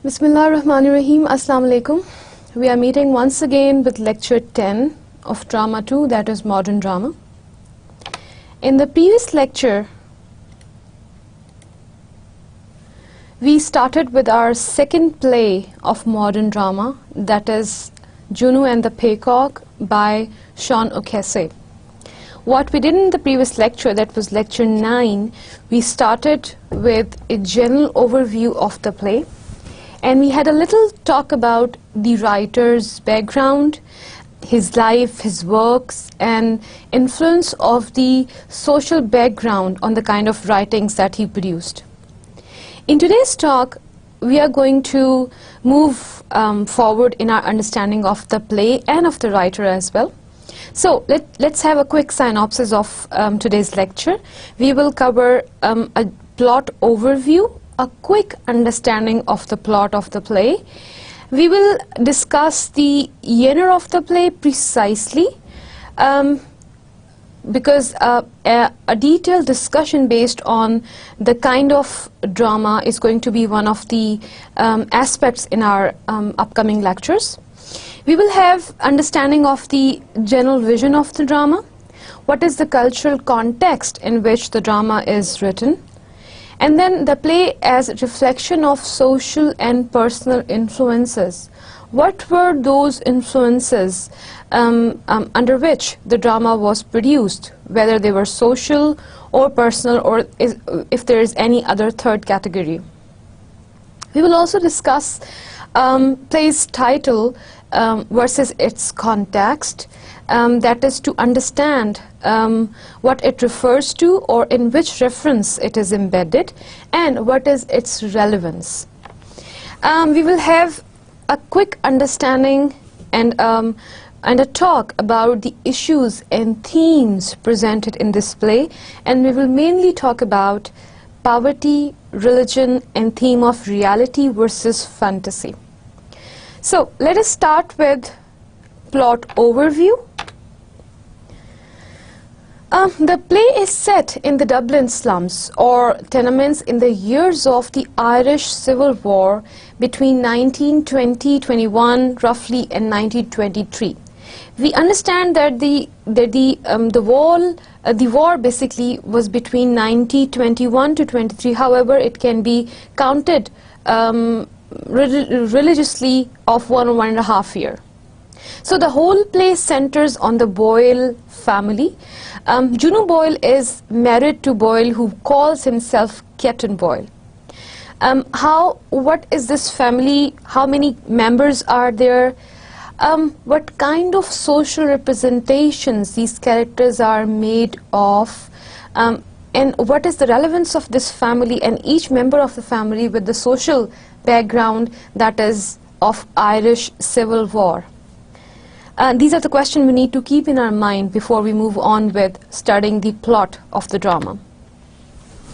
Bismillahirrahmanirrahim. Assalamu alaikum. We are meeting once again with lecture 10 of drama 2, that is modern drama. In the previous lecture, we started with our second play of modern drama, that is Juno and the Peacock by OCasey. What we did in the previous lecture, that was lecture 9, we started with a general overview of the play. And we had a little talk about the writer's background, his life, his works, and influence of the social background on the kind of writings that he produced. In today's talk, we are going to move forward in our understanding of the play and of the writer as well. So let's have a quick synopsis of today's lecture. We will cover a plot overview, a quick understanding of the plot of the play. We will discuss the genre of the play precisely because a detailed discussion based on the kind of drama is going to be one of the aspects in our upcoming lectures. We will have understanding of the general vision of the drama, what is the cultural context in which the drama is written, and then the play as a reflection of social and personal influences. What were those influences under which the drama was produced, whether they were social or personal, or if there is any other third category. We will also discuss play's title versus its context, that is to understand what it refers to or in which reference it is embedded and what is its relevance. We will have a quick understanding and a talk about the issues and themes presented in this play, and we will mainly talk about poverty, religion, and theme of reality versus fantasy. So let us start with plot overview. The play is set in the Dublin slums or tenements in the years of the Irish Civil War between 1920-21 roughly and 1923. We understand that the war basically was between 1921 to 23. However, it can be counted religiously of 1.5 years. So the whole play centers on the Boyle family. Juno Boyle is married to Boyle, who calls himself Captain Boyle. What is this family? How many members are there? What kind of social representations these characters are made of? And what is the relevance of this family and each member of the family with the social background that is of Irish Civil War? These are the questions we need to keep in our mind before we move on with studying the plot of the drama.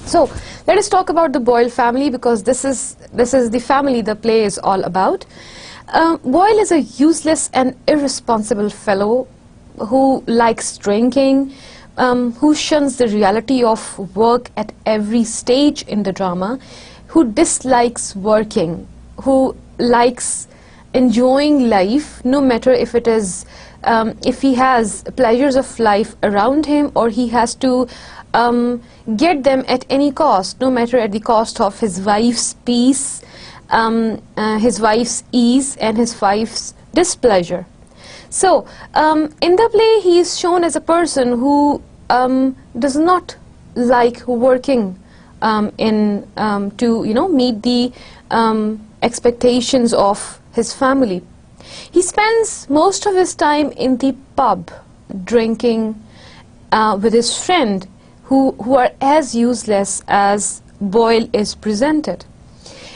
So let us talk about the Boyle family, because this is the family the play is all about. Boyle is a useless and irresponsible fellow who likes drinking, who shuns the reality of work at every stage in the drama, who dislikes working, who likes enjoying life, no matter if it is if he has pleasures of life around him or he has to get them at any cost, no matter at the cost of his wife's peace, his wife's ease, and his wife's displeasure. So in the play he is shown as a person who does not like working to meet the expectations of his family. He spends most of his time in the pub drinking with his friend who are as useless as Boyle is presented.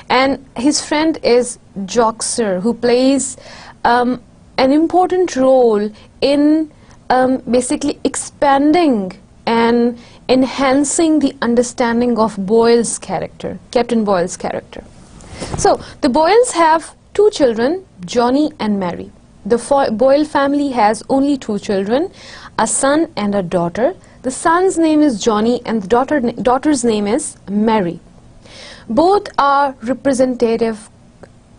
And his friend is Joxer, who plays an important role in basically expanding and enhancing the understanding of Boyle's character, Captain Boyle's character. So the Boyles have two children, Johnny and Mary. The Boyle family has only two children, a son and a daughter. The son's name is Johnny and the daughter's name is Mary. Both are representative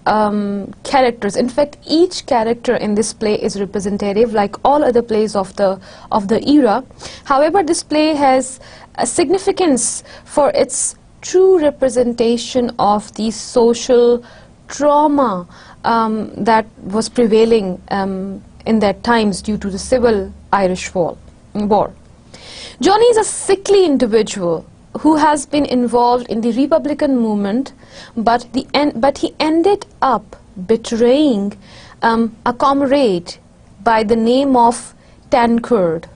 characters. In fact, each character in this play is representative, like all other plays of the era. However, this play has a significance for its true representation of the social trauma that was prevailing in that times due to the civil Irish war. Johnny is a sickly individual who has been involved in the Republican movement, but he ended up betraying a comrade by the name of Tancred.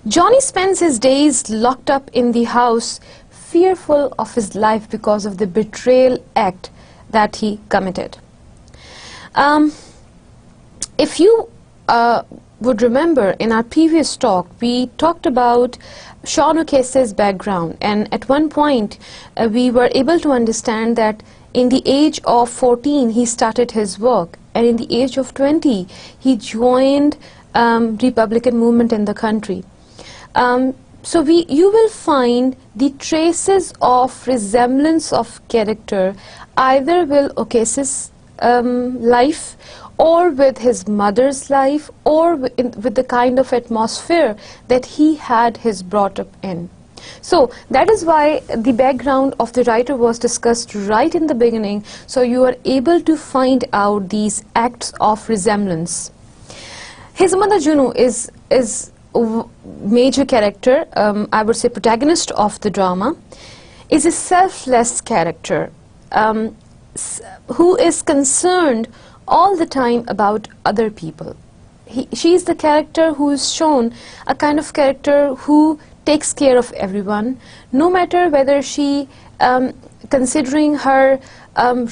Johnny spends his days locked up in the house, fearful of his life because of the betrayal act that he committed. If you would remember, in our previous talk, we talked about Sean OCasey's background, and at one point we were able to understand that in the age of 14 he started his work, and in the age of 20 he joined Republican movement in the country. So you will find the traces of resemblance of character either with OCasey's life, or with his mother's life, or with the kind of atmosphere that he had brought up in. So that is why the background of the writer was discussed right in the beginning, so you are able to find out these acts of resemblance. His mother Juno is a major character, I would say protagonist of the drama, is a selfless character who is concerned all the time about other people. She is the character who is shown a kind of character who takes care of everyone, no matter whether she, considering her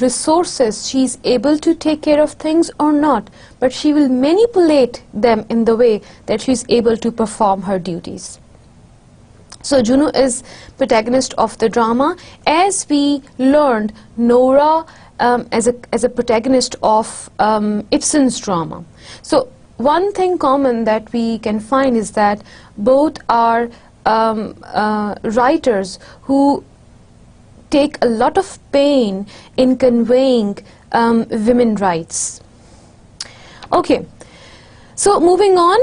resources, she is able to take care of things or not, but she will manipulate them in the way that she is able to perform her duties. So Juno is protagonist of the drama, as we learned Nora as a protagonist of Ibsen's drama. So one thing common that we can find is that both are writers who take a lot of pain in conveying women rights. Okay, so moving on,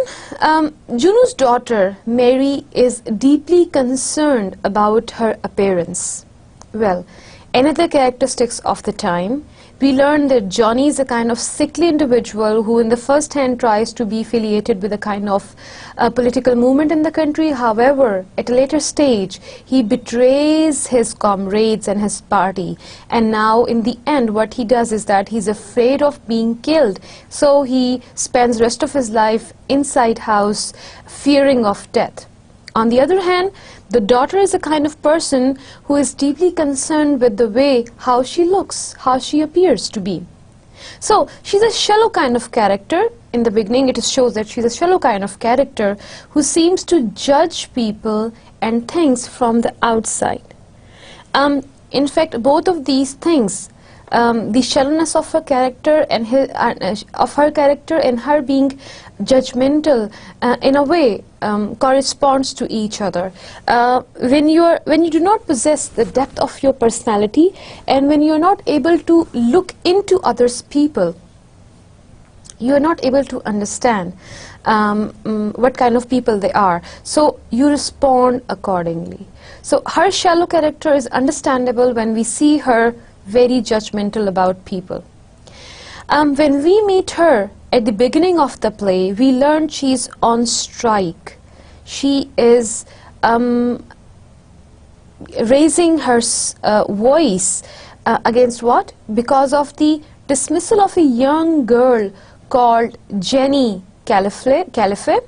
Juno's daughter Mary is deeply concerned about her appearance. Well, another characteristics of the time, we learn that Johnny is a kind of sickly individual who in the first hand tries to be affiliated with a kind of political movement in the country. However, at a later stage, he betrays his comrades and his party. And now in the end, what he does is that he's afraid of being killed. So he spends the rest of his life inside house, fearing of death. On the other hand, the daughter is a kind of person who is deeply concerned with the way how she looks, how she appears to be. So she's a shallow kind of character. In the beginning, it shows that she's a shallow kind of character who seems to judge people and things from the outside. In fact, both of these things, the shallowness of her character and her being judgmental, in a way corresponds to each other. When you do not possess the depth of your personality, and when you are not able to look into others people, you are not able to understand what kind of people they are, so you respond accordingly. So her shallow character is understandable when we see her very judgmental about people. When we meet her at the beginning of the play, we learn she's on strike. She is raising her voice against what? Because of the dismissal of a young girl called Jenny Califfe.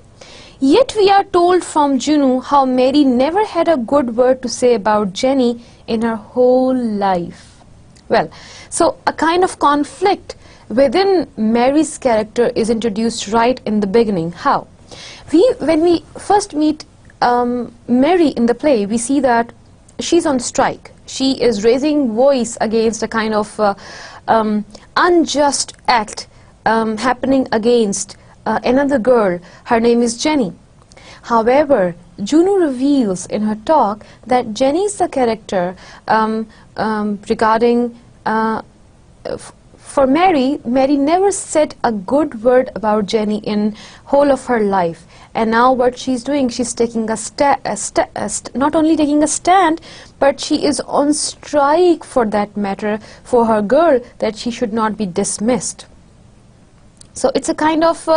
Yet we are told from Juno how Mary never had a good word to say about Jenny in her whole life. Well, so a kind of conflict within Mary's character is introduced right in the beginning. How? When we first meet Mary in the play, we see that she's on strike. She is raising voice against a kind of unjust act happening against another girl. Her name is Jenny. However, Juno reveals in her talk that Jenny is the character regarding for Mary, Mary never said a good word about Jenny in whole of her life. And now what she's doing, she's taking not only taking a stand, but she is on strike for that matter, for her girl, that she should not be dismissed. So it's a kind of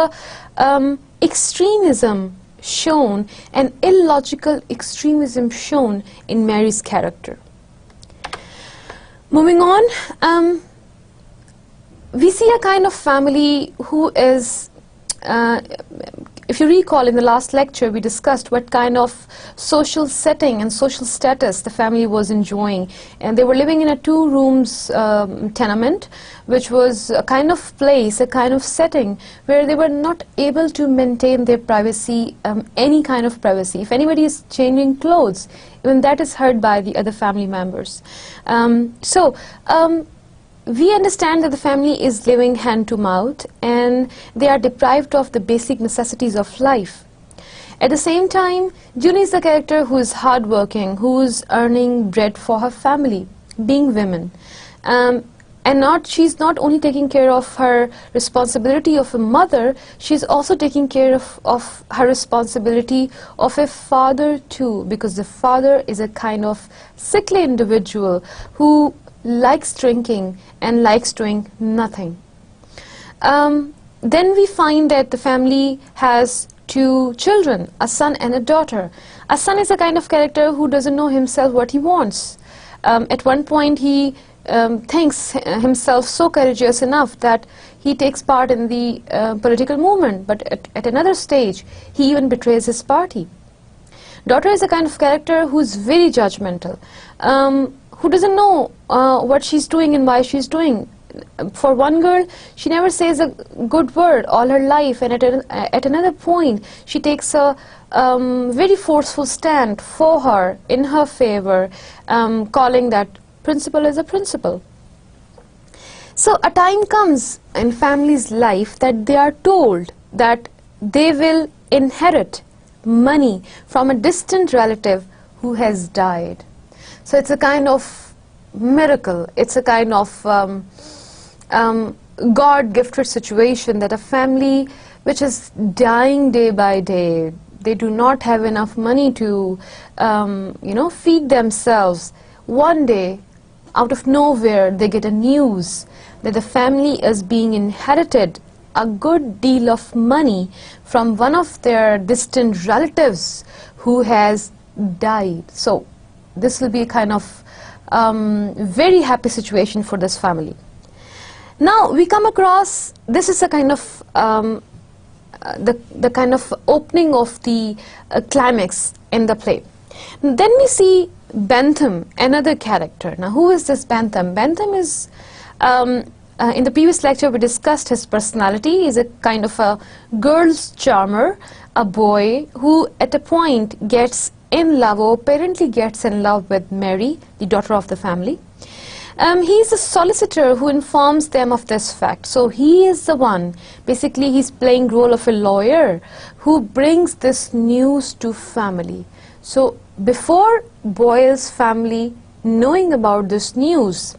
extremism shown, an illogical extremism shown in Mary's character. Moving on, we see a kind of family who is, if you recall in the last lecture, we discussed what kind of social setting and social status the family was enjoying. And they were living in a 2 rooms tenement, which was a kind of place, a kind of setting where they were not able to maintain their privacy, any kind of privacy. If anybody is changing clothes, even that is heard by the other family members. We understand that the family is living hand to mouth and they are deprived of the basic necessities of life. At the same time, Juno is the character who is hardworking, who is earning bread for her family, being women. She's not only taking care of her responsibility of a mother, she's also taking care of her responsibility of a father too, because the father is a kind of sickly individual who likes drinking and likes doing nothing. Then we find that the family has 2 children, a son and a daughter. A son is a kind of character who doesn't know himself what he wants. At one point he thinks himself so courageous enough that he takes part in the political movement, but at another stage he even betrays his party. Daughter is a kind of character who is very judgmental, who doesn't know what she's doing and why she's doing. For one girl, she never says a good word all her life, and at another point she takes a very forceful stand for her, in her favor, calling that principle as a principle. So a time comes in family's life that they are told that they will inherit money from a distant relative who has died. So it's a kind of miracle, it's a kind of God-gifted situation that a family which is dying day by day, they do not have enough money to feed themselves. One day, out of nowhere, they get a news that the family is being inherited a good deal of money from one of their distant relatives who has died. So this will be a kind of very happy situation for this family. Now we come across, this is a kind of the kind of opening of the climax in the play. Then we see Bentham, another character. Now who is this Bentham? Bentham is, in the previous lecture we discussed his personality. He is a kind of a girl's charmer, a boy who at a point gets in love, or apparently gets in love with Mary, the daughter of the family. He is a solicitor who informs them of this fact. So he is the one, basically he's playing role of a lawyer who brings this news to family. So before Boyle's family knowing about this news,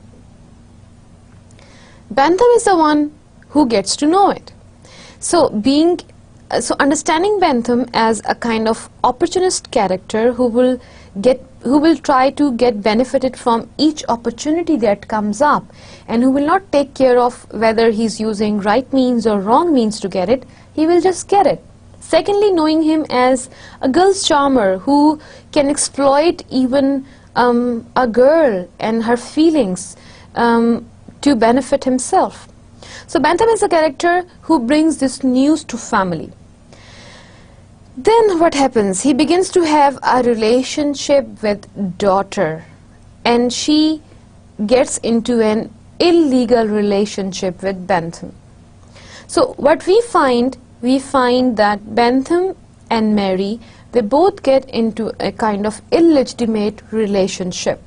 Bentham is the one who gets to know it. So understanding Bentham as a kind of opportunist character who will try to get benefited from each opportunity that comes up, and who will not take care of whether he's using right means or wrong means to get it, he will just get it. Secondly, knowing him as a girl's charmer who can exploit even a girl and her feelings to benefit himself. So Bentham is a character who brings this news to family. Then what happens? He begins to have a relationship with daughter, and she gets into an illegal relationship with Bentham. So what we find that Bentham and Mary, they both get into a kind of illegitimate relationship.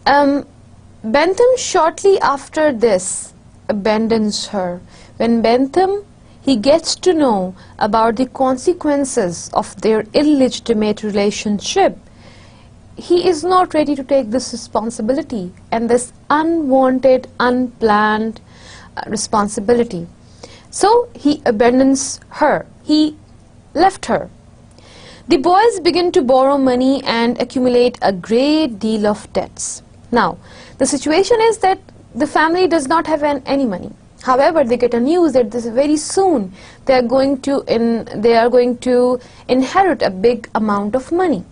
Bentham shortly after this abandons her. When Bentham, he gets to know about the consequences of their illegitimate relationship, he is not ready to take this responsibility and this unwanted, unplanned responsibility. So he abandons her. He left her. The boys begin to borrow money and accumulate a great deal of debts. Now, the situation is that the family does not have any money. However, they get a news that this very soon they are going to inherit a big amount of money.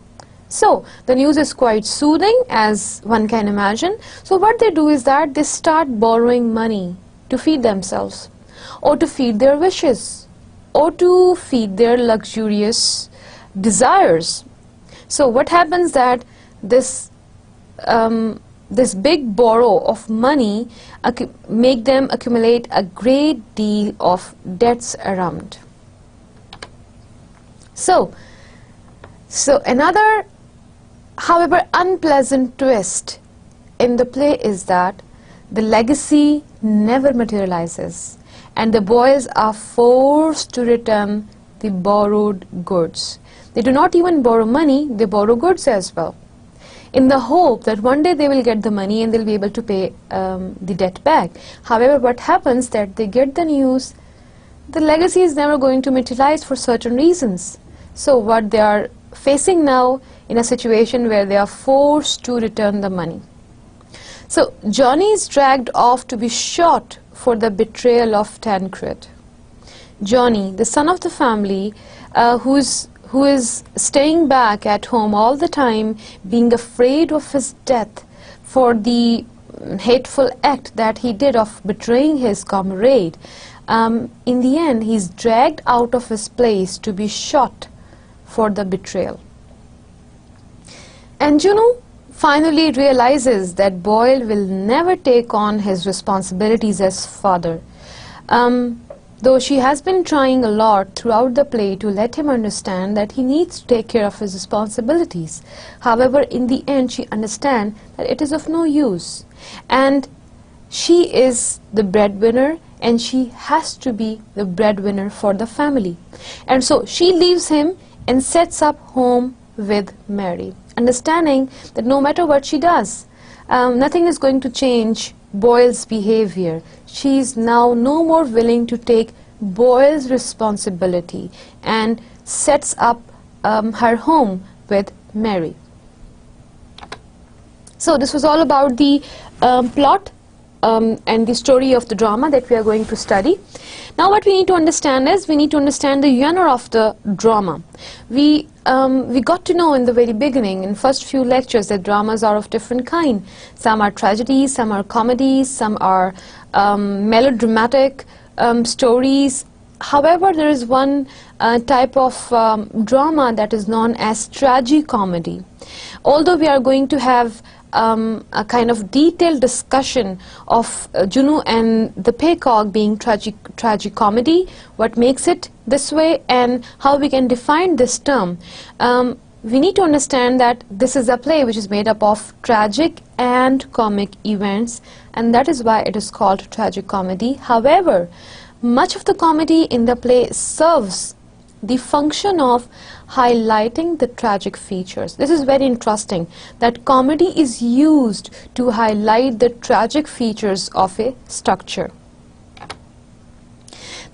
So the news is quite soothing, as one can imagine. So what they do is that they start borrowing money to feed themselves, or to feed their wishes, or to feed their luxurious desires. So what happens that this big borrow of money make them accumulate a great deal of debts around. So another, however, unpleasant twist in the play is that the legacy never materializes, and the boys are forced to return the borrowed goods. They do not even borrow money, they borrow goods as well, in the hope that one day they will get the money and they'll be able to pay the debt back. However, what happens that they get the news the legacy is never going to materialize for certain reasons. So what they are facing now in a situation where they are forced to return the money. So Johnny is dragged off to be shot for the betrayal of Tancred. Johnny, the son of the family, who is staying back at home all the time, being afraid of his death for the hateful act that he did of betraying his comrade, in the end he's dragged out of his place to be shot for the betrayal. And Juno finally realizes that Boyle will never take on his responsibilities as father, though she has been trying a lot throughout the play to let him understand that he needs to take care of his responsibilities. However, in the end she understands that it is of no use, and she is the breadwinner and she has to be the breadwinner for the family. And so she leaves him and sets up home with Mary, understanding that no matter what she does, nothing is going to change Boyle's behavior. She is now no more willing to take Boyle's responsibility and sets up her home with Mary. So this was all about the plot and the story of the drama that we are going to study. Now what we need to understand is, we need to understand the genre of the drama. We got to know in the very beginning, in first few lectures, that dramas are of different kind. Some are tragedies, some are comedies, some are melodramatic stories. However, there is one type of drama that is known as tragicomedy. Although we are going to have a kind of detailed discussion of Juno and the Peacock being tragicomedy, what makes it this way and how we can define this term, we need to understand that this is a play which is made up of tragic and comic events, and that is why it is called tragicomedy. However, much of the comedy in the play serves the function of highlighting the tragic features. This is very interesting, that comedy is used to highlight the tragic features of a structure.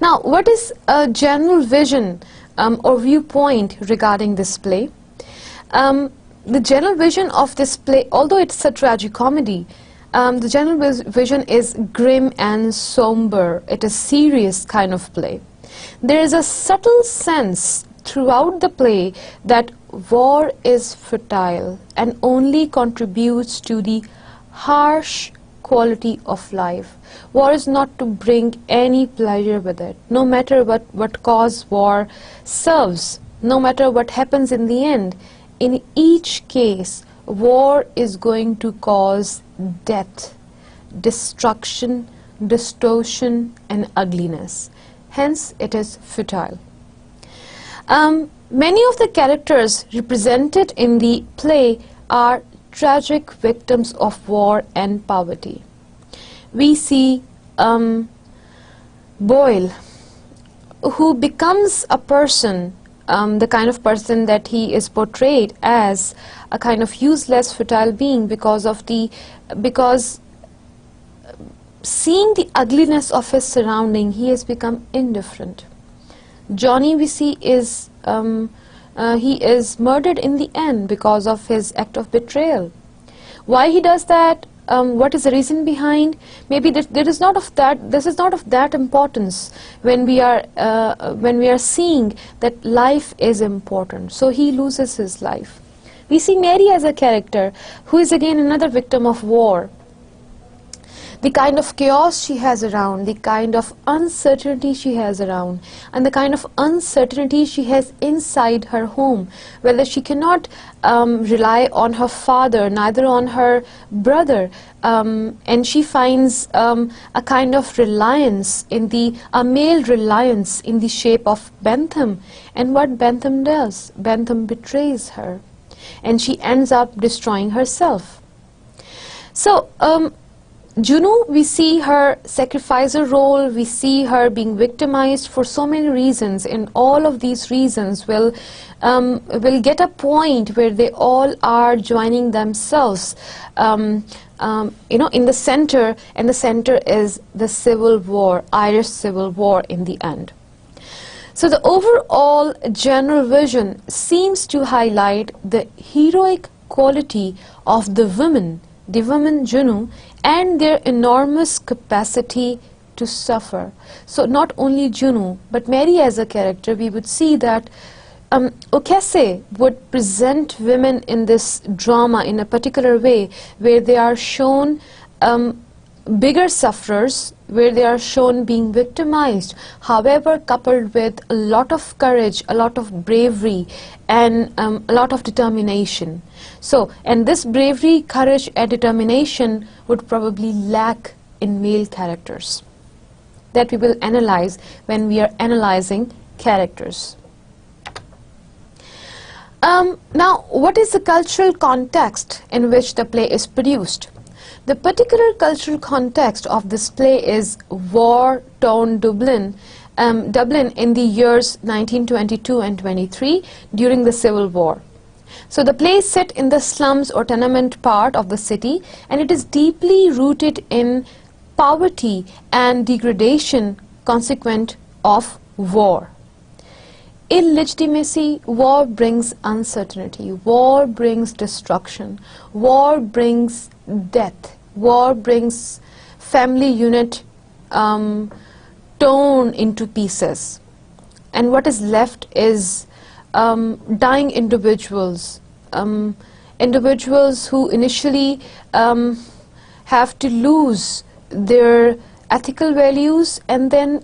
Now, what is a general vision or viewpoint regarding this play? The general vision of this play, although it's a tragicomedy, the general vision is grim and somber. It is serious kind of play. There is a subtle sense throughout the play that war is futile and only contributes to the harsh quality of life. War is not to bring any pleasure with it. No matter what cause war serves, no matter what happens in the end, in each case, war is going to cause death, destruction, distortion, and ugliness. Hence, it is futile. Many of the characters represented in the play are tragic victims of war and poverty. We see Boyle, who becomes a person the kind of person that he is portrayed as a kind of useless, futile being because seeing the ugliness of his surrounding, he has become indifferent. Johnny, we see, is he is murdered in the end because of his act of betrayal. Why he does that? What is the reason behind? Maybe this is not of that importance when we are seeing that life is important. So he loses his life. We see Mary as a character who is again another victim of war. The kind of chaos she has around, the kind of uncertainty she has around, and the kind of uncertainty she has inside her home, whether she cannot rely on her father, neither on her brother, and she finds a kind of reliance a male reliance in the shape of Bentham. And what Bentham does? Bentham betrays her, and she ends up destroying herself. So, Juno, we see her sacrificer role, we see her being victimized for so many reasons, and all of these reasons will get a point where they all are joining themselves, in the center, and the center is the Civil War, Irish Civil War in the end. So the overall general vision seems to highlight the heroic quality of the women Juno, and their enormous capacity to suffer. So not only Juno, but Mary as a character, we would see that OCasey would present women in this drama in a particular way, where they are shown bigger sufferers, where they are shown being victimized, however coupled with a lot of courage, a lot of bravery, and a lot of determination. So, and this bravery, courage, and determination would probably lack in male characters, that we will analyze when we are analyzing characters. Now, what is the cultural context in which the play is produced? The particular cultural context of this play is war-torn Dublin in the years 1922 and 23 during the Civil War. So the play is set in the slums or tenement part of the city, and it is deeply rooted in poverty and degradation consequent of war. Illegitimacy, war brings uncertainty, war brings destruction, war brings death, war brings family unit torn into pieces, and what is left is dying individuals, individuals who initially have to lose their ethical values, and then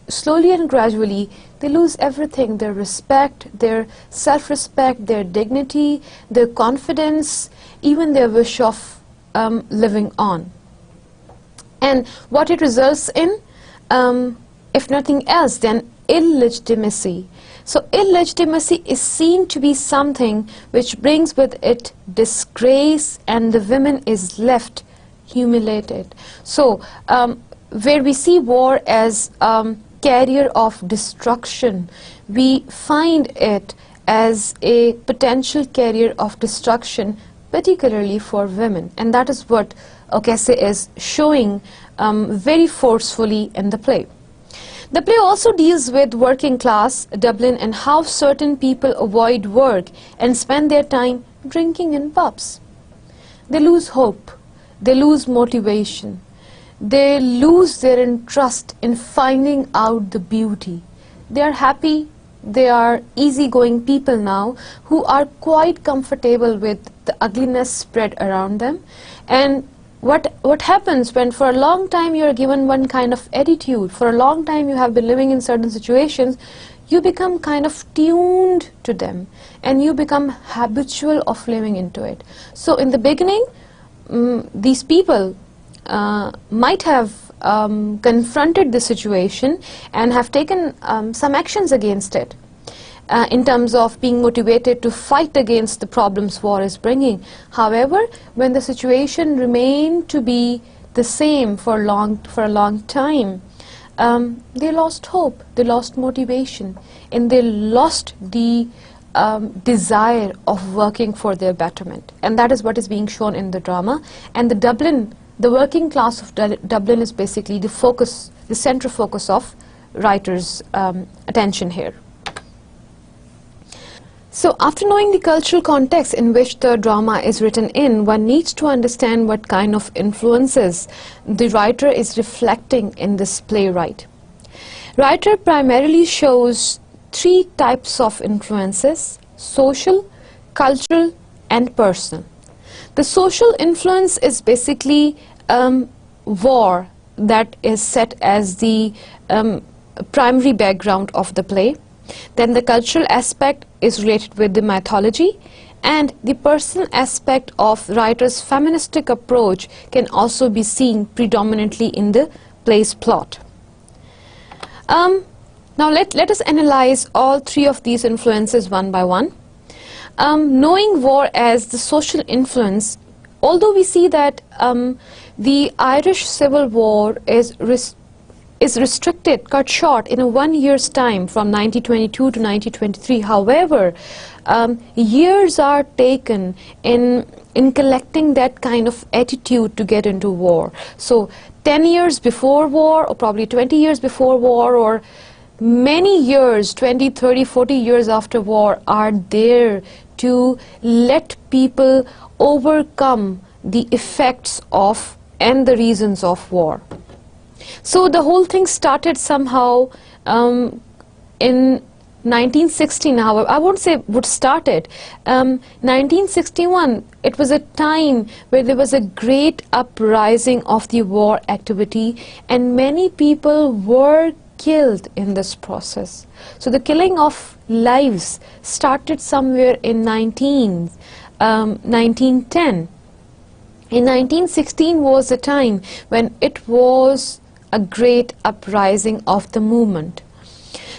slowly and gradually they lose everything: their respect, their self-respect, their dignity, their confidence, even their wish of living on. And what it results in, if nothing else, then illegitimacy. So illegitimacy is seen to be something which brings with it disgrace, and the woman is left humiliated. So where we see war as carrier of destruction, we find it as a potential carrier of destruction, particularly for women, and that is what OCasey is showing very forcefully in the play. The play also deals with working class Dublin and how certain people avoid work and spend their time drinking in pubs. They lose hope, they lose motivation, they lose their interest in finding out the beauty. They are happy, they are easygoing people now who are quite comfortable with the ugliness spread around them. And what happens when for a long time you are given one kind of attitude, for a long time you have been living in certain situations, you become kind of tuned to them and you become habitual of living into it. So in the beginning, these people might have confronted the situation and have taken some actions against it in terms of being motivated to fight against the problems war is bringing. However, when the situation remained to be the same for a long time, they lost hope, they lost motivation, and they lost the desire of working for their betterment. And that is what is being shown in the drama. And the working class of Dublin is basically the focus, the central focus of writers' attention here. So after knowing the cultural context in which the drama is written in, one needs to understand what kind of influences the writer is reflecting in this playwright. Writer primarily shows three types of influences: social, cultural, and personal. The social influence is basically war that is set as the primary background of the play. Then the cultural aspect is related with the mythology, and the personal aspect of writer's feministic approach can also be seen predominantly in the play's plot. Now let us analyze all three of these influences one by one. Knowing war as the social influence, although we see that the Irish Civil War is restricted, cut short in a 1 year's time from 1922 to 1923. However, years are taken in collecting that kind of attitude to get into war. So 10 years before war, or probably 20 years before war, or many years, 20, 30, 40 years after war, are there to let people overcome the effects of and the reasons of war. So the whole thing started somehow in 1916. However, I won't say what started. 1961, it was a time where there was a great uprising of the war activity, and many people were killed in this process. So the killing of lives started somewhere in 1910. In 1916 was the time when it was a great uprising of the movement.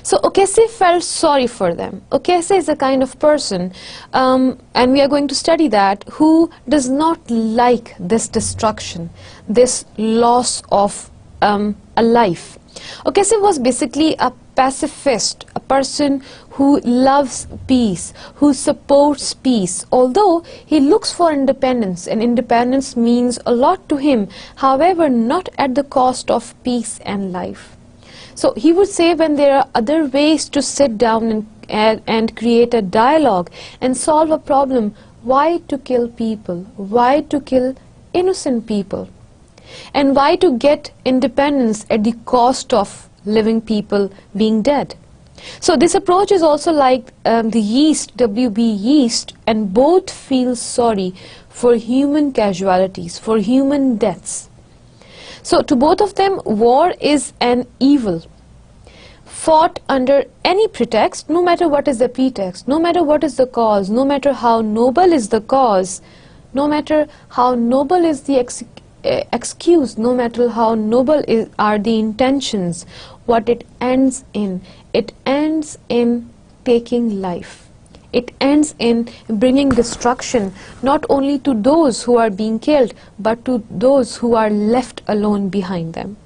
So OCasey felt sorry for them. OCasey is a kind of person, and we are going to study that, who does not like this destruction, this loss of a life. OCasey was basically a pacifist, a person who loves peace, who supports peace, although he looks for independence, and independence means a lot to him, however not at the cost of peace and life. So he would say, when there are other ways to sit down and create a dialogue and solve a problem, why to kill people? Why to kill innocent people? And why to get independence at the cost of living people being dead? So this approach is also like the Yeast, W.B. Yeast, and both feel sorry for human casualties, for human deaths. So to both of them, war is an evil, fought under any pretext, no matter what is the pretext, no matter what is the cause, no matter how noble is the cause, no matter how noble is the excuse, no matter how noble are the intentions. What it ends in taking life. It ends in bringing destruction, not only to those who are being killed, but to those who are left alone behind them.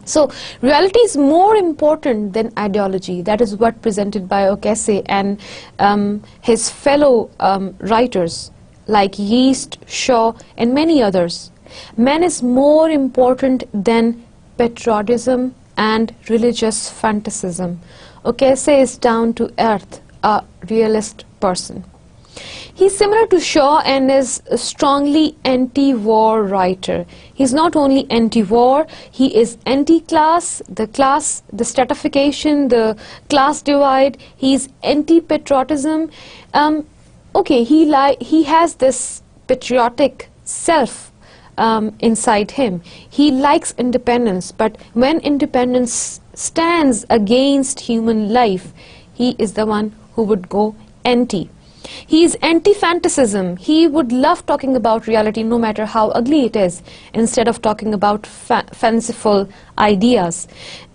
So reality is more important than ideology. That is what presented by OCasey and his fellow writers like Yeast, Shaw, and many others. Man is more important than patriotism and religious fanaticism. OCasey is down to earth, a realist person. He's similar to Shaw and is a strongly anti-war writer. He's not only anti-war, he is anti-class, the stratification, the class divide. He's anti-patriotism. He has this patriotic self inside him. He likes independence, but when independence stands against human life, he is the one who would go anti. He is anti-fanaticism. He would love talking about reality no matter how ugly it is, instead of talking about fanciful ideas.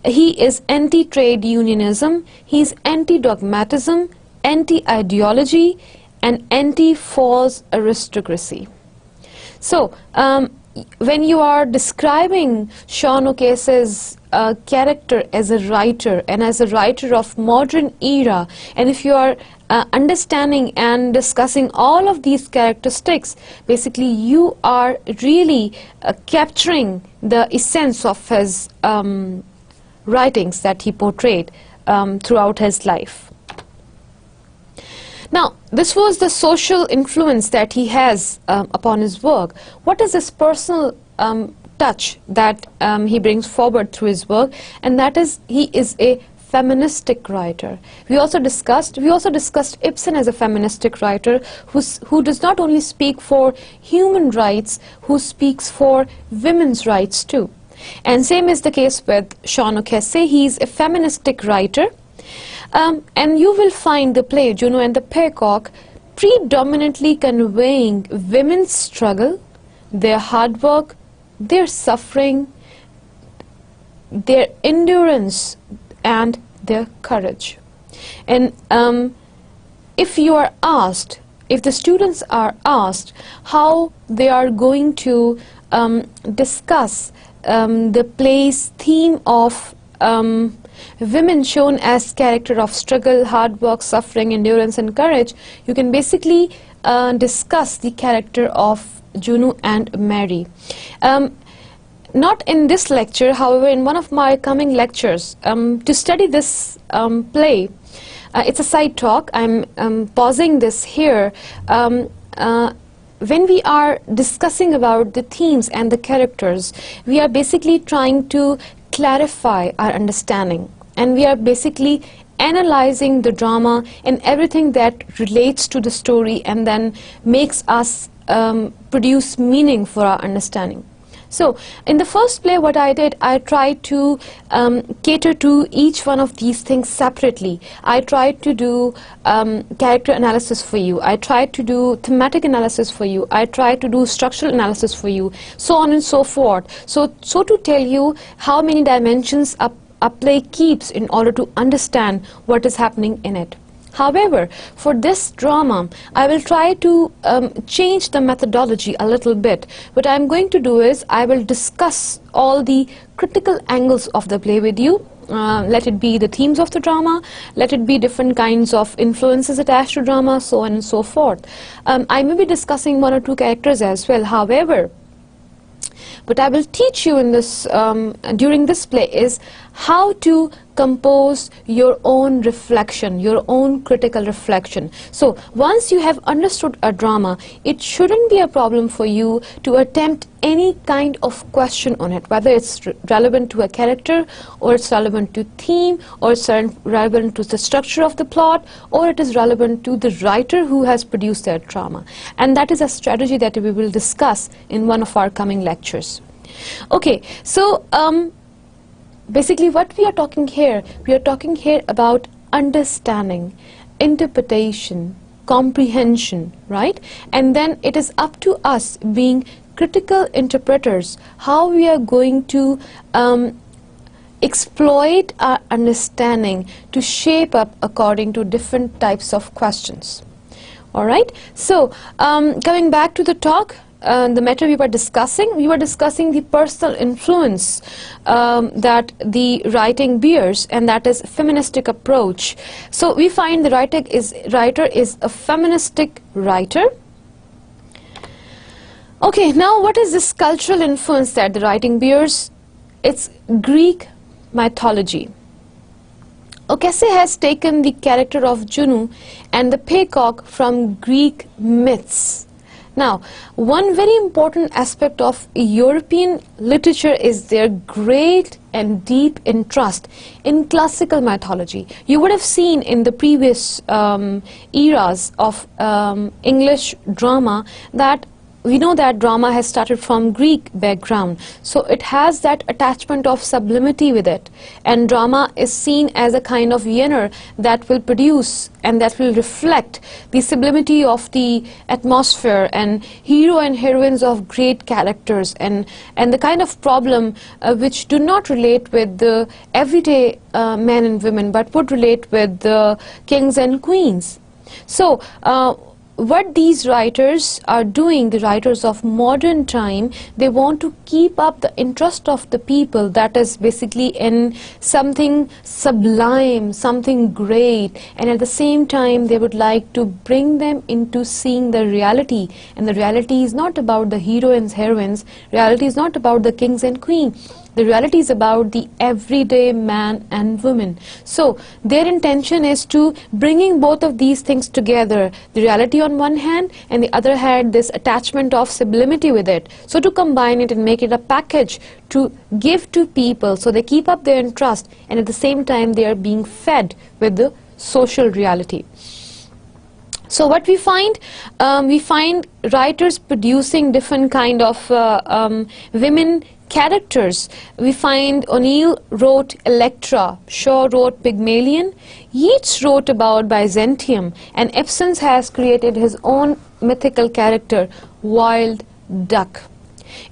He is anti-trade unionism. He is anti-dogmatism, anti-ideology, and anti-false aristocracy. So when you are describing Sean OCasey's character as a writer and as a writer of modern era, and if you are understanding and discussing all of these characteristics, basically you are really capturing the essence of his writings that he portrayed throughout his life. Now, this was the social influence that he has upon his work. What is this personal touch that he brings forward through his work? And that is, he is a feministic writer. We also discussed Ibsen as a feministic writer who does not only speak for human rights, who speaks for women's rights too. And same is the case with Sean OCasey. He is a feministic writer. And you will find the play Juno and the Peacock predominantly conveying women's struggle, their hard work, their suffering, their endurance, and their courage. And if you are asked, if the students are asked how they are going to discuss the play's theme of women shown as character of struggle, hard work, suffering, endurance, and courage, you can basically discuss the character of Juno and Mary. Not in this lecture, however, in one of my coming lectures, to study this play, it's a side talk. I'm pausing this here. When we are discussing about the themes and the characters, we are basically trying to clarify our understanding, and we are basically analyzing the drama and everything that relates to the story and then makes us produce meaning for our understanding. So in the first play, what I did, I tried to cater to each one of these things separately. I tried to do character analysis for you. I tried to do thematic analysis for you. I tried to do structural analysis for you, so on and so forth. So to tell you how many dimensions a play keeps in order to understand what is happening in it. However, for this drama, I will try to change the methodology a little bit. What I'm going to do is I will discuss all the critical angles of the play with you. Let it be the themes of the drama, let it be different kinds of influences attached to drama, so on and so forth. I may be discussing one or two characters as well. However, what I will teach you in this during this play is how to compose your own reflection, your own critical reflection. So once you have understood a drama, it shouldn't be a problem for you to attempt any kind of question on it, whether it's relevant to a character, or it's relevant to theme, or it's relevant to the structure of the plot, or it is relevant to the writer who has produced that drama. And that is a strategy that we will discuss in one of our coming lectures. Okay, so basically what we are talking here about understanding, interpretation, comprehension, right? And then it is up to us, being critical interpreters, how we are going to exploit our understanding to shape up according to different types of questions. All right, so coming back to the talk, the matter we were discussing the personal influence that the writing bears, and that is feministic approach. So we find the writer is a feministic writer. Okay, now what is this cultural influence that the writing bears? It's Greek mythology. OCasey has taken the character of Juno and the Peacock from Greek myths. Now, one very important aspect of European literature is their great and deep interest in classical mythology. You would have seen in the previous eras of English drama that we know that drama has started from Greek background, so it has that attachment of sublimity with it, and drama is seen as a kind of genre that will produce and that will reflect the sublimity of the atmosphere and hero and heroines of great characters, and the kind of problem which do not relate with the everyday men and women, but would relate with the kings and queens. So what these writers are doing, the writers of modern time, they want to keep up the interest of the people, that is basically in something sublime, something great, and at the same time they would like to bring them into seeing the reality. And the reality is not about the heroines, heroines, reality is not about the kings and queens. The reality is about the everyday man and woman. So their intention is to bringing both of these things together, the reality on one hand and the other hand this attachment of sublimity with it. So to combine it and make it a package to give to people so they keep up their interest, and at the same time they are being fed with the social reality. So what we find writers producing different kind of women characters. We find O'Neill wrote Electra, Shaw wrote Pygmalion, Yeats wrote about Byzantium, and Ibsen has created his own mythical character, Wild Duck,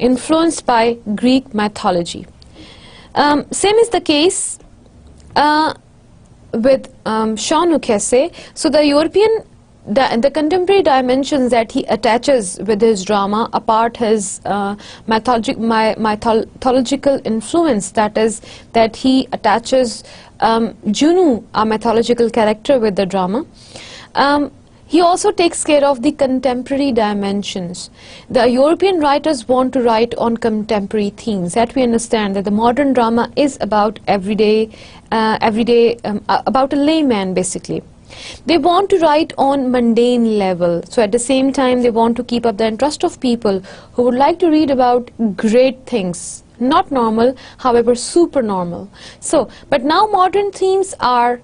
influenced by Greek mythology. Same is the case with Sean OCasey. So the European the contemporary dimensions that he attaches with his drama, apart his mythological influence, that is that he attaches Juno, a mythological character, with the drama. He also takes care of the contemporary dimensions. The European writers want to write on contemporary themes, that we understand that the modern drama is about everyday, about a layman basically. They want to write on mundane level, so at the same time they want to keep up the interest of people who would like to read about great things, not normal, however super normal. So, but now modern themes are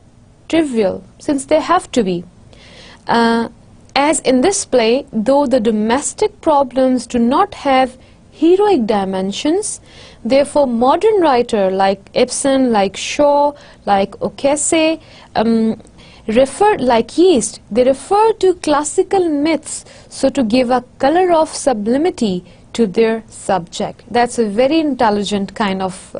trivial, since they have to be. As in this play, though the domestic problems do not have heroic dimensions, therefore modern writer like Ibsen, like Shaw, like OCasey, like Yeats, they refer to classical myths, so to give a color of sublimity to their subject. That's a very intelligent kind of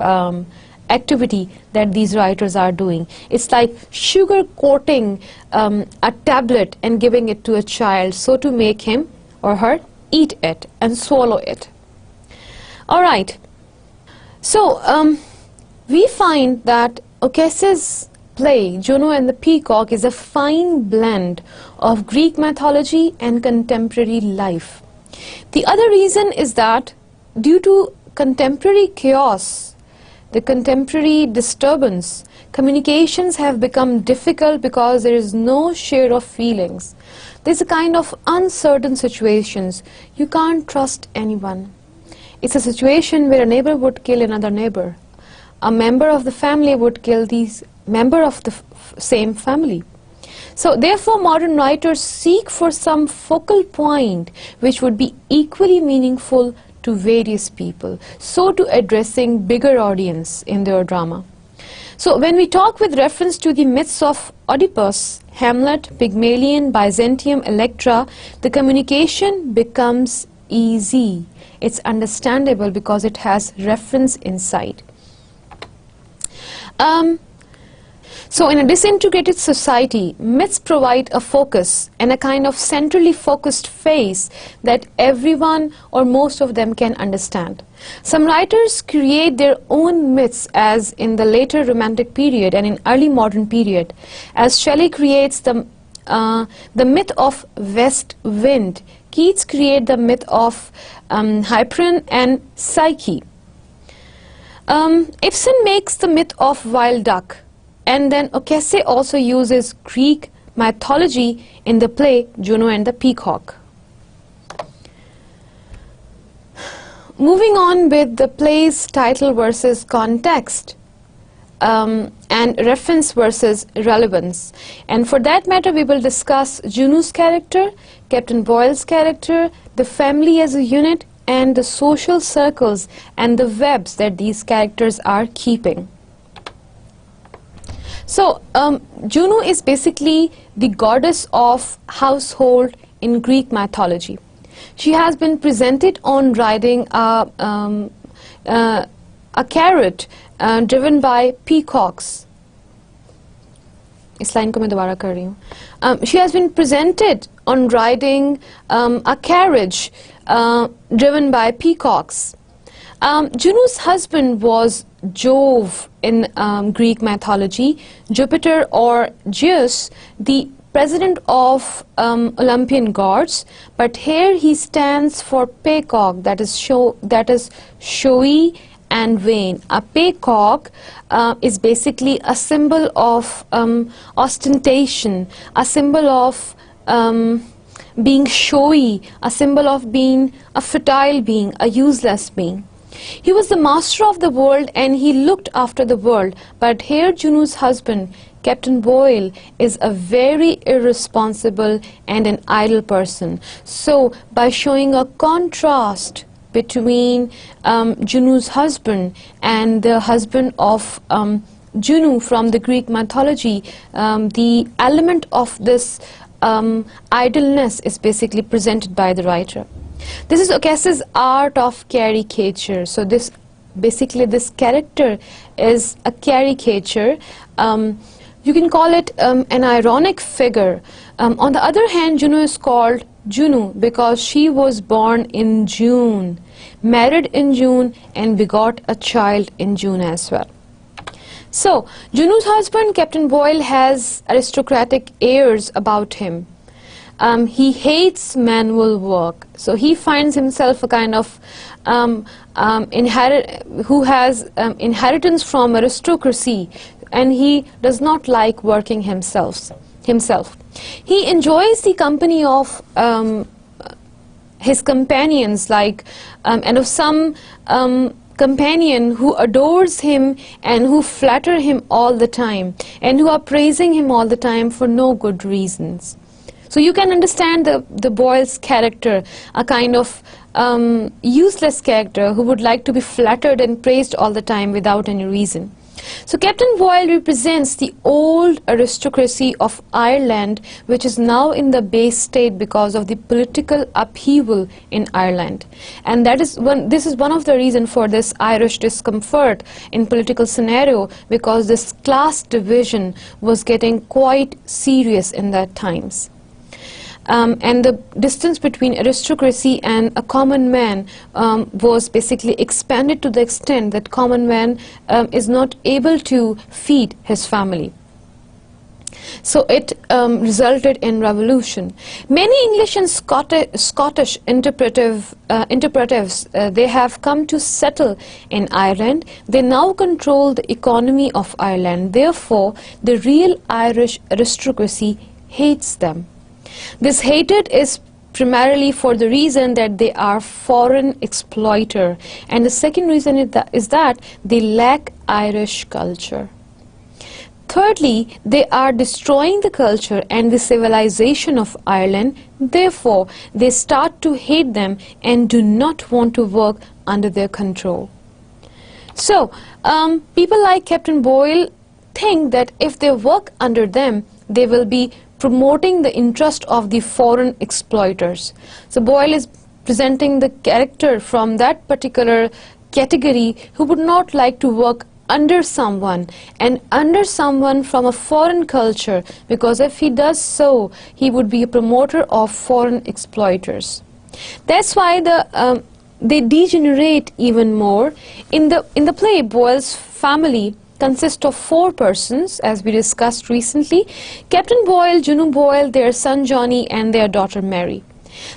activity that these writers are doing. It's like sugar coating a tablet and giving it to a child, so to make him or her eat it and swallow it. All right. So we find that OCasey's play, Juno and the Peacock, is a fine blend of Greek mythology and contemporary life. The other reason is that due to contemporary chaos, the contemporary disturbance, communications have become difficult because there is no share of feelings. There's a kind of uncertain situations. You can't trust anyone. It's a situation where a neighbor would kill another neighbor. A member of the family would kill these member of the same family. So therefore modern writers seek for some focal point which would be equally meaningful to various people, so to addressing bigger audience in their drama. So when we talk with reference to the myths of Oedipus, Hamlet, Pygmalion, Byzantium, Electra, the communication becomes easy. It's understandable because it has reference inside. So in a disintegrated society, myths provide a focus and a kind of centrally focused face that everyone or most of them can understand. Some writers create their own myths, as in the later Romantic period and in early modern period, as Shelley creates the myth of West Wind. Keats creates the myth of Hyperion and Psyche. Ibsen makes the myth of Wild Duck. And then OCasey also uses Greek mythology in the play Juno and the Peacock. Moving on with the play's title versus context, and reference versus relevance. And for that matter, we will discuss Juno's character, Captain Boyle's character, the family as a unit, and the social circles and the webs that these characters are keeping. So Juno is basically the goddess of household in Greek mythology. She has been presented on riding a carrot driven by peacocks. इस line को मैं दोबारा कर रही हूँ. She has been presented on riding a carriage driven by peacocks. Juno's husband was Jove in Greek mythology, Jupiter or Zeus, the president of Olympian gods, but here he stands for peacock, that is showy and vain. A peacock is basically a symbol of ostentation, a symbol of being showy, a symbol of being a futile being, a useless being. He was the master of the world and he looked after the world, but here Juno's husband, Captain Boyle, is a very irresponsible and an idle person. So by showing a contrast between Juno's husband and the husband of Juno from the Greek mythology, the element of this idleness is basically presented by the writer. This is OCasey's art of caricature. So this character is a caricature. You can call it an ironic figure. On the other hand, Juno is called Juno because she was born in June, married in June, and begot a child in June as well. So Juno's husband, Captain Boyle, has aristocratic airs about him. He hates manual work, so he finds himself a kind of who has inheritance from aristocracy, and he does not like working himself. He enjoys the company of his companions, like and of some companion who adores him and who flatter him all the time and who are praising him all the time for no good reasons. So you can understand the Boyle's character, a kind of useless character who would like to be flattered and praised all the time without any reason. So Captain Boyle represents the old aristocracy of Ireland, which is now in the base state because of the political upheaval in Ireland. And this is one of the reasons for this Irish discomfort in political scenario, because this class division was getting quite serious in that times. And the distance between aristocracy and a common man was basically expanded to the extent that common man is not able to feed his family. So it resulted in revolution. Many English and Scottish interpretives, they have come to settle in Ireland. They now control the economy of Ireland. Therefore, the real Irish aristocracy hates them. This hatred is primarily for the reason that they are foreign exploiter, and the second reason is that they lack Irish culture. Thirdly, they are destroying the culture and the civilization of Ireland. Therefore, they start to hate them and do not want to work under their control. So, people like Captain Boyle think that if they work under them, they will be promoting the interest of the foreign exploiters. So Boyle is presenting the character from that particular category who would not like to work under someone, and under someone from a foreign culture, because if he does so, he would be a promoter of foreign exploiters. That's why they degenerate even more. In the play, Boyle's family consists of 4 persons, as we discussed recently: Captain Boyle, Juno Boyle, their son Johnny, and their daughter Mary.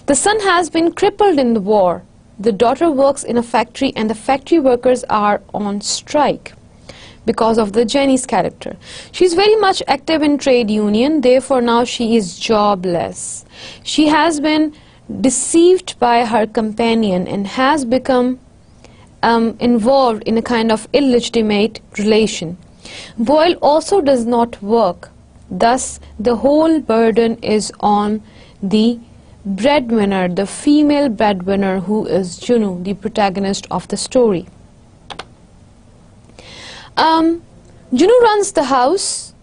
The son has been crippled in the war. The daughter works in a factory, and the factory workers are on strike because of the Jenny's character. She's very much active in trade union, therefore now she is jobless. She has been deceived by her companion and has become involved in a kind of illegitimate relation. Boyle also does not work. Thus, the whole burden is on the breadwinner, the female breadwinner, who is Juno, the protagonist of the story. Juno runs the house.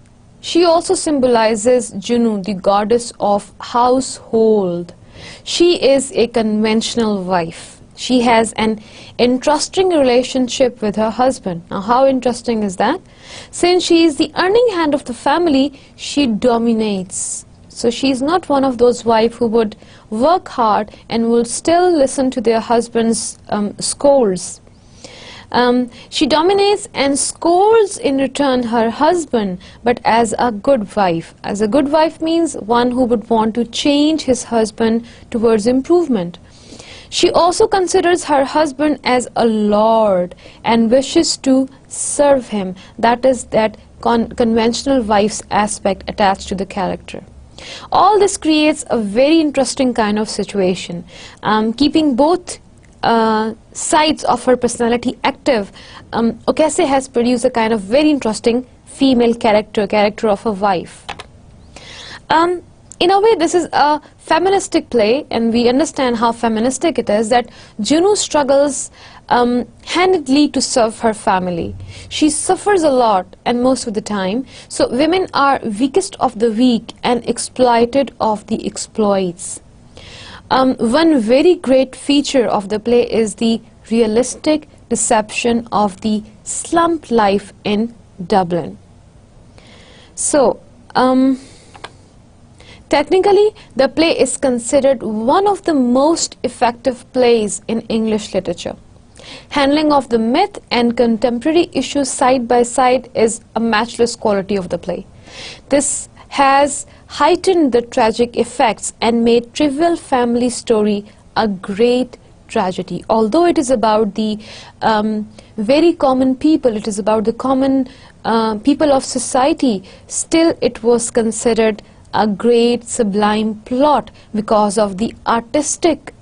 She also symbolizes Juno, the goddess of household. She is a conventional wife. She has an interesting relationship with her husband. Now, how interesting is that? Since she is the earning hand of the family, she dominates. So she is not one of those wives who would work hard and will still listen to their husband's scolds. She dominates and scolds in return her husband, but as a good wife. As a good wife means one who would want to change his husband towards improvement. She also considers her husband as a lord and wishes to serve him. That is that conventional wife's aspect attached to the character. All this creates a very interesting kind of situation, keeping both sides of her personality active. OCasey has produced a kind of very interesting female character of a wife. In a way, this is a feministic play, and we understand how feministic it is, that Juno struggles handedly to serve her family. She suffers a lot and most of the time, so women are weakest of the weak and exploited of the exploits. One very great feature of the play is the realistic deception of the slum life in Dublin. So, technically, the play is considered one of the most effective plays in English literature. Handling of the myth and contemporary issues side by side is a matchless quality of the play. This has heightened the tragic effects and made trivial family story a great tragedy. Although it is about the very common people, it is about the common people of society, still it was considered a great sublime plot because of the artistic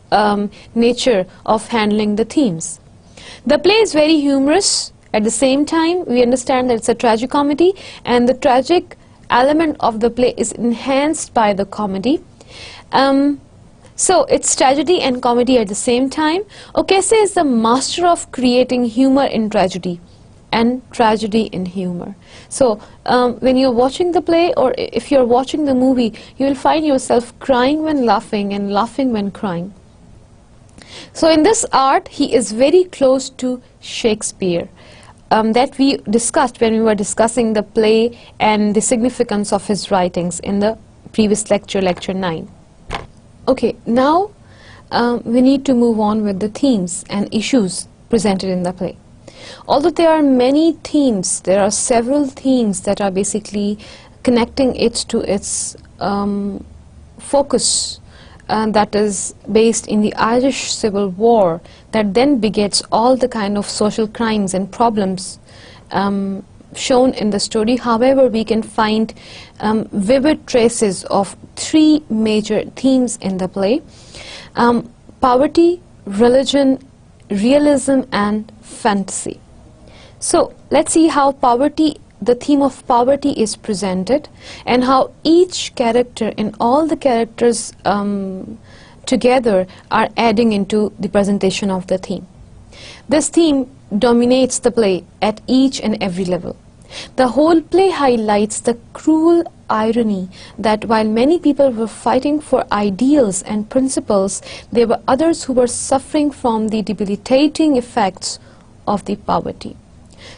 nature of handling the themes. The play is very humorous. At the same time, we understand that it's a tragicomedy, and the tragic element of the play is enhanced by the comedy. So it's tragedy and comedy at the same time. OCasey is the master of creating humor in tragedy and tragedy in humor. So when you're watching the play, or if you're watching the movie, you will find yourself crying when laughing and laughing when crying. So in this art, he is very close to Shakespeare, that we discussed when we were discussing the play and the significance of his writings in the previous lecture, lecture 9. Okay, now we need to move on with the themes and issues presented in the play. Although there are many themes, there are several themes that are basically connecting it to its focus, that is based in the Irish Civil War, that then begets all the kind of social crimes and problems shown in the story. However, we can find vivid traces of three major themes in the play: poverty, religion, realism, and fantasy. So let's see how the theme of poverty is presented, and how each character and all the characters together are adding into the presentation of the theme. This theme dominates the play at each and every level. The whole play highlights the cruel irony that while many people were fighting for ideals and principles, there were others who were suffering from the debilitating effects of the poverty.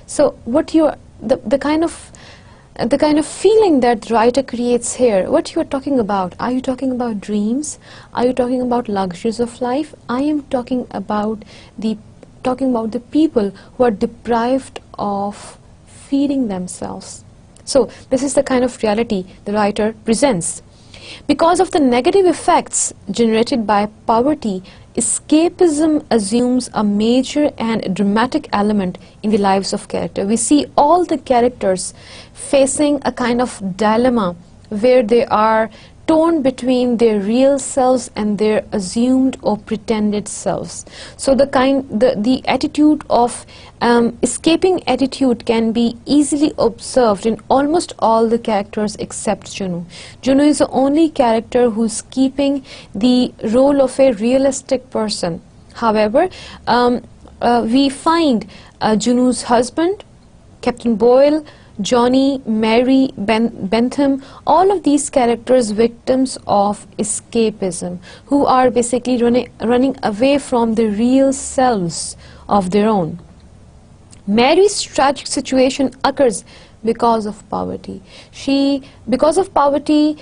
So the kind of feeling that the writer creates here, what you are talking about? Are you talking about dreams? Are you talking about luxuries of life? I am talking about the people who are deprived of feeding themselves. So this is the kind of reality the writer presents. Because of the negative effects generated by poverty, escapism assumes a major and dramatic element in the lives of character. We see all the characters facing a kind of dilemma where they are torn between their real selves and their assumed or pretended selves. So the attitude of escaping attitude can be easily observed in almost all the characters except Juno. Juno is the only character who's keeping the role of a realistic person. However, we find Juno's husband, Captain Boyle, Johnny, Mary, Bentham, all of these characters victims of escapism, who are basically running away from the real selves of their own. Mary's tragic situation occurs because of poverty. Because of poverty,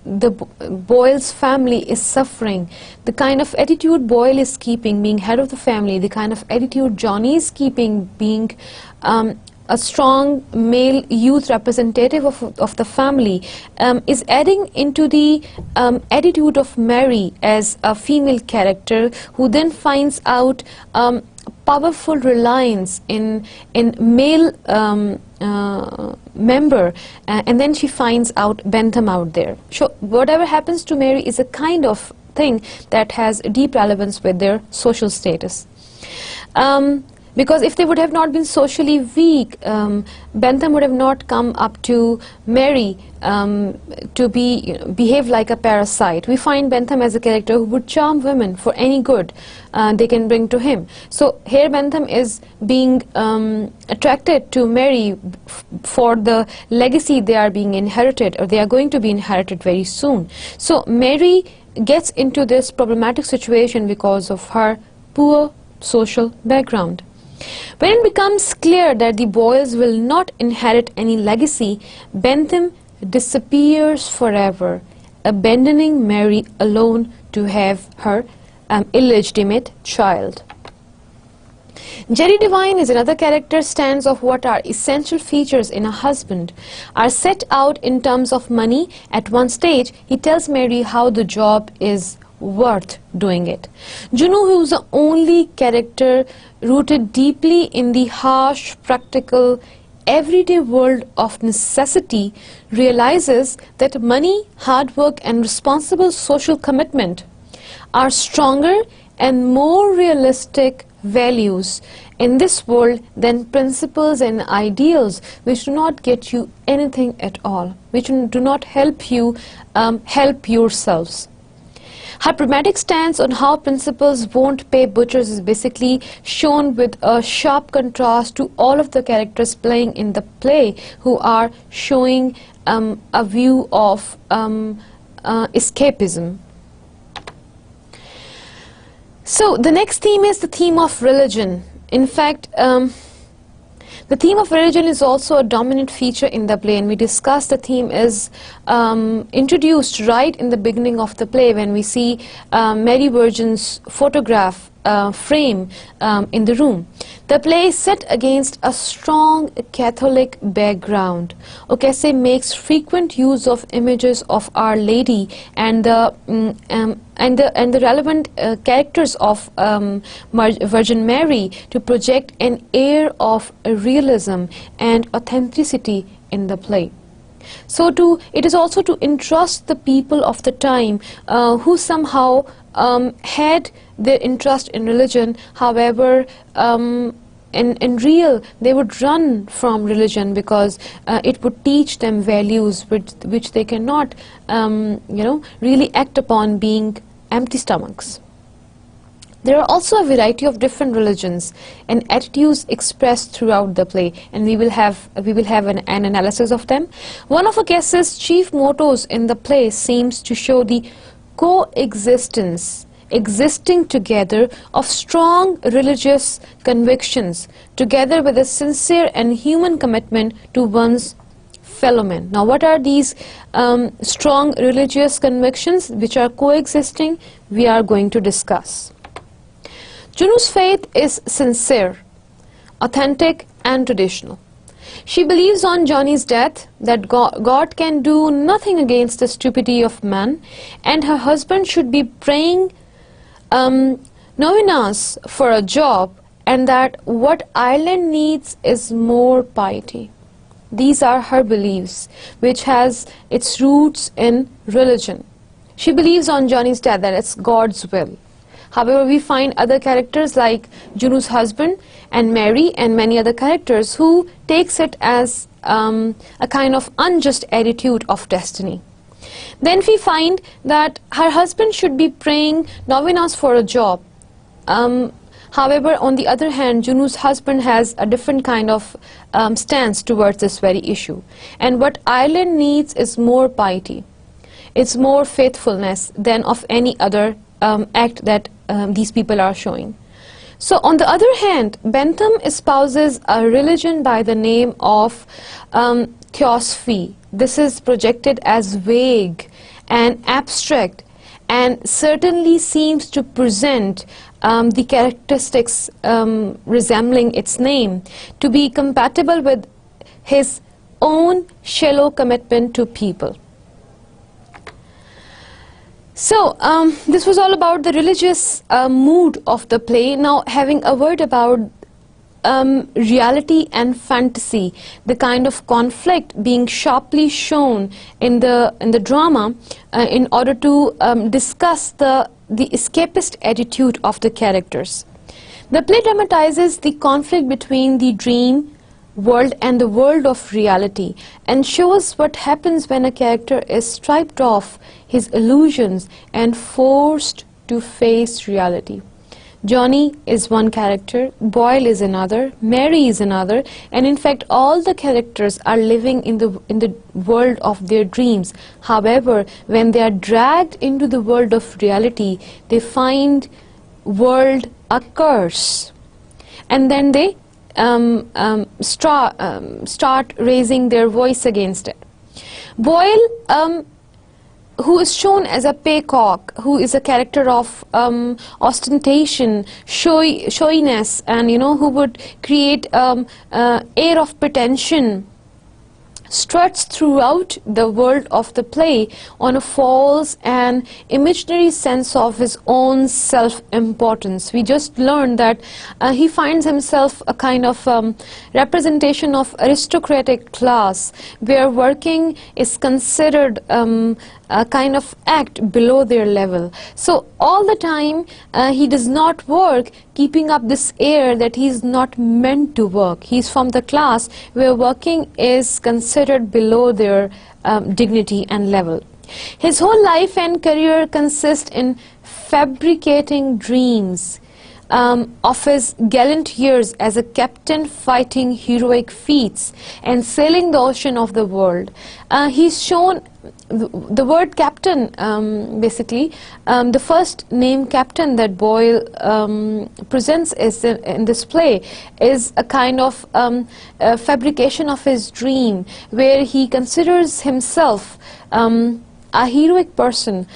the Boyle's family is suffering. The kind of attitude Boyle is keeping, being head of the family, the kind of attitude Johnny is keeping, being a strong male youth representative of the family, is adding into the attitude of Mary as a female character, who then finds out powerful reliance in male member, and then she finds out Bentham out there. So whatever happens to Mary is a kind of thing that has deep relevance with their social status. Because if they would have not been socially weak, Bentham would have not come up to Mary to behave like a parasite. We find Bentham as a character who would charm women for any good they can bring to him. So here Bentham is being attracted to Mary for the legacy they are being inherited, or they are going to be inherited very soon. So Mary gets into this problematic situation because of her poor social background. When it becomes clear that the Boyles will not inherit any legacy, Bentham disappears forever, abandoning Mary alone to have her illegitimate child. Jerry Devine is another character. Stands of what are essential features in a husband are set out in terms of money. At one stage, he tells Mary how the job is worth doing it. Juno, who is the only character rooted deeply in the harsh, practical, everyday world of necessity, realizes that money, hard work, and responsible social commitment are stronger and more realistic values in this world than principles and ideals which do not get you anything at all, which do not help you help yourselves. Her pragmatic stance on how principles won't pay butchers is basically shown with a sharp contrast to all of the characters playing in the play, who are showing a view of escapism. So the next theme is the theme of religion. In fact, the theme of religion is also a dominant feature in the play, and we discussed the theme is introduced right in the beginning of the play when we see Mary Virgin's photograph frame in the room. The play is set against a strong Catholic background. OCasey makes frequent use of images of Our Lady and the relevant characters of Virgin Mary to project an air of realism and authenticity in the play. So it is also to entrust the people of the time who somehow had their interest in religion. However, in real, they would run from religion because it would teach them values which they cannot, really act upon, being empty stomachs. There are also a variety of different religions and attitudes expressed throughout the play, and we will have an analysis of them. One of OCasey's chief mottos in the play seems to show the coexistence, existing together, of strong religious convictions, together with a sincere and human commitment to one's fellow men. Now, what are these strong religious convictions which are coexisting? We are going to discuss. Juno's faith is sincere, authentic, and traditional. She believes on Johnny's death that God can do nothing against the stupidity of man, and her husband should be praying novenas for a job, and that what Ireland needs is more piety. These are her beliefs, which has its roots in religion. She believes on Johnny's death that it's God's will. However, we find other characters like Juno's husband and Mary and many other characters who takes it as a kind of unjust attitude of destiny. Then we find that her husband should be praying novenas for a job. However, on the other hand, Juno's husband has a different kind of stance towards this very issue. And what Ireland needs is more piety. It's more faithfulness than of any other act that these people are showing. So on the other hand, Bentham espouses a religion by the name of Theosophy. This is projected as vague and abstract, and certainly seems to present the characteristics resembling its name to be compatible with his own shallow commitment to people. So this was all about the religious mood of the play. Now, having a word about reality and fantasy, the kind of conflict being sharply shown in the drama in order to discuss the escapist attitude of the characters. The play dramatizes the conflict between the dream world and the world of reality, and shows what happens when a character is stripped of his illusions and forced to face reality. Johnny is one character, Boyle is another, Mary is another, and in fact all the characters are living in the world of their dreams. However, when they are dragged into the world of reality, they find world a curse, and then they start raising their voice against it. Boyle, who is shown as a paycock, who is a character of ostentation, showiness, and who would create air of pretension, struts throughout the world of the play on a false and imaginary sense of his own self-importance. We just learned that he finds himself a kind of representation of aristocratic class, where working is considered a kind of act below their level. So all the time he does not work, keeping up this air that he is not meant to work. He is from the class where working is considered below their dignity and level. His whole life and career consist in fabricating dreams of his gallant years as a captain, fighting heroic feats and sailing the ocean of the world. He's shown the word captain, basically the first name captain that Boyle presents is in this play is a kind of fabrication of his dream, where he considers himself a heroic person,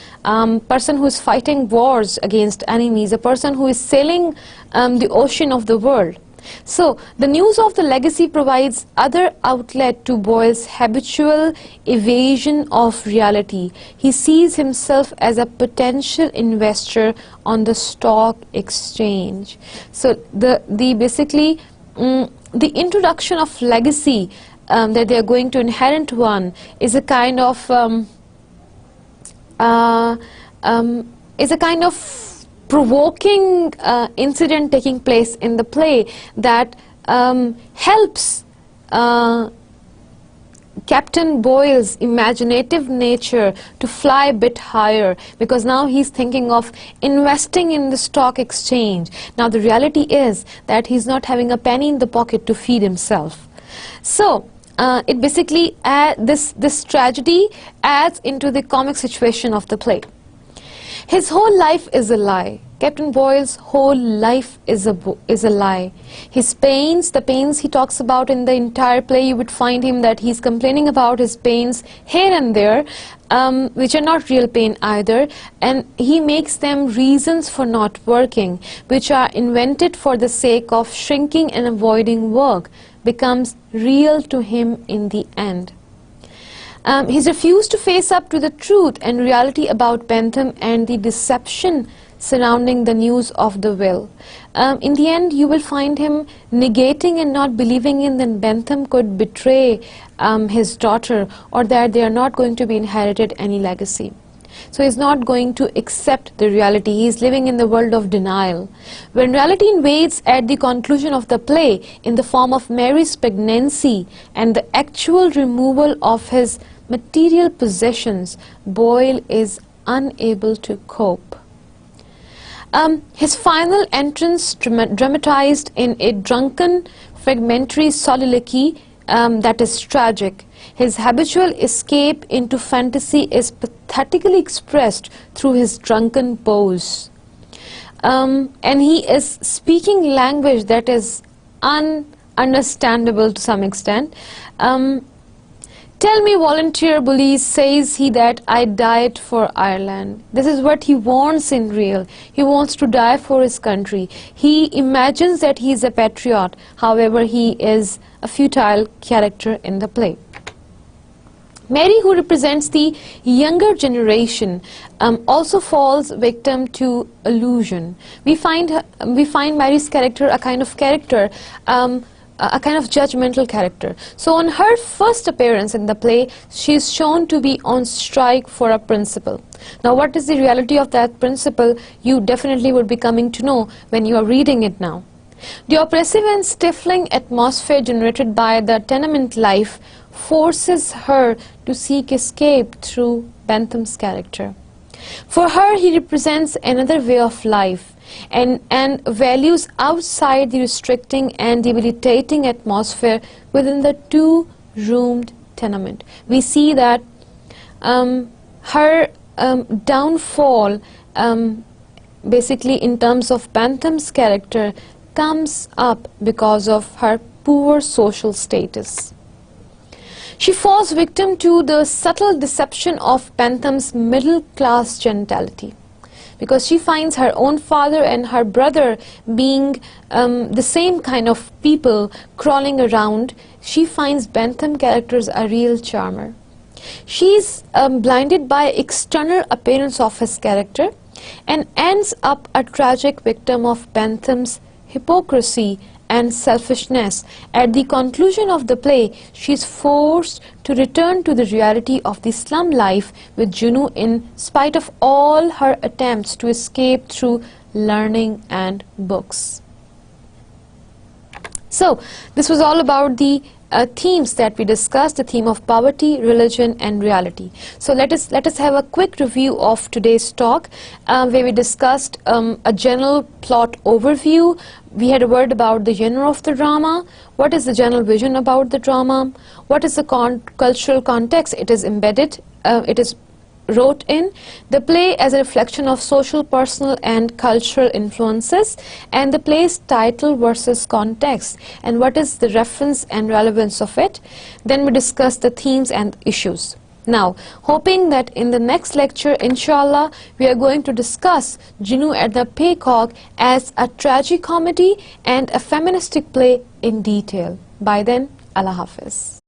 person who is fighting wars against enemies, a person who is sailing the ocean of the world. So the news of the legacy provides other outlet to Boyle's habitual evasion of reality. He sees himself as a potential investor on the stock exchange. So the basically the introduction of legacy that they are going to inherit one is a kind of provoking incident taking place in the play that helps Captain Boyle's imaginative nature to fly a bit higher, because now he's thinking of investing in the stock exchange. Now the reality is that he's not having a penny in the pocket to feed himself. So it basically this tragedy adds into the comic situation of the play. His whole life is a lie. Captain Boyle's whole life is a lie. His pains, the pains he talks about in the entire play, you would find him that he's complaining about his pains here and there, which are not real pain either, and he makes them reasons for not working, which are invented for the sake of shrinking and avoiding work, becomes real to him in the end. He's refused to face up to the truth and reality about Bentham and the deception surrounding the news of the will. In the end, you will find him negating and not believing in that Bentham could betray his daughter, or that they are not going to be inherited any legacy. So he's not going to accept the reality. He's living in the world of denial. When reality invades at the conclusion of the play in the form of Mary's pregnancy and the actual removal of his material possessions, Boyle is unable to cope. His final entrance dramatized in a drunken, fragmentary soliloquy that is tragic. His habitual escape into fantasy is pathetically expressed through his drunken pose. And he is speaking language that is ununderstandable to some extent. Tell me, volunteer bullies, says he, that I died for Ireland. This is what he wants in real. He wants to die for his country. He imagines that he is a patriot. However, he is a futile character in the play. Mary, who represents the younger generation, also falls victim to illusion. We find Mary's character a kind of character, a kind of judgmental character. So on her first appearance in the play, she is shown to be on strike for a principle. Now, what is the reality of that principle? You definitely would be coming to know when you are reading it now. The oppressive and stifling atmosphere generated by the tenement life forces her to seek escape through Bentham's character. For her, he represents another way of life and values outside the restricting and debilitating atmosphere within the two-roomed tenement. We see that her downfall, basically in terms of Bentham's character, comes up because of her poor social status. She falls victim to the subtle deception of Bentham's middle-class gentility, because she finds her own father and her brother being the same kind of people crawling around. She finds Bentham characters a real charmer. She's blinded by external appearance of his character and ends up a tragic victim of Bentham's hypocrisy and selfishness. At the conclusion of the play, she is forced to return to the reality of the slum life with Juno in spite of all her attempts to escape through learning and books. So, this was all about the themes that we discussed, the theme of poverty, religion and reality. So let us have a quick review of today's talk, where we discussed a general plot overview. We had a word about the genre of the drama, what is the general vision about the drama, what is the cultural context it is embedded, it is wrote in, the play as a reflection of social, personal and cultural influences, and the play's title versus context, and what is the reference and relevance of it. Then we discuss the themes and issues. Now, hoping that in the next lecture, inshallah, we are going to discuss Juno at the Paycock as a tragicomedy and a feministic play in detail. By then, Allah Hafiz.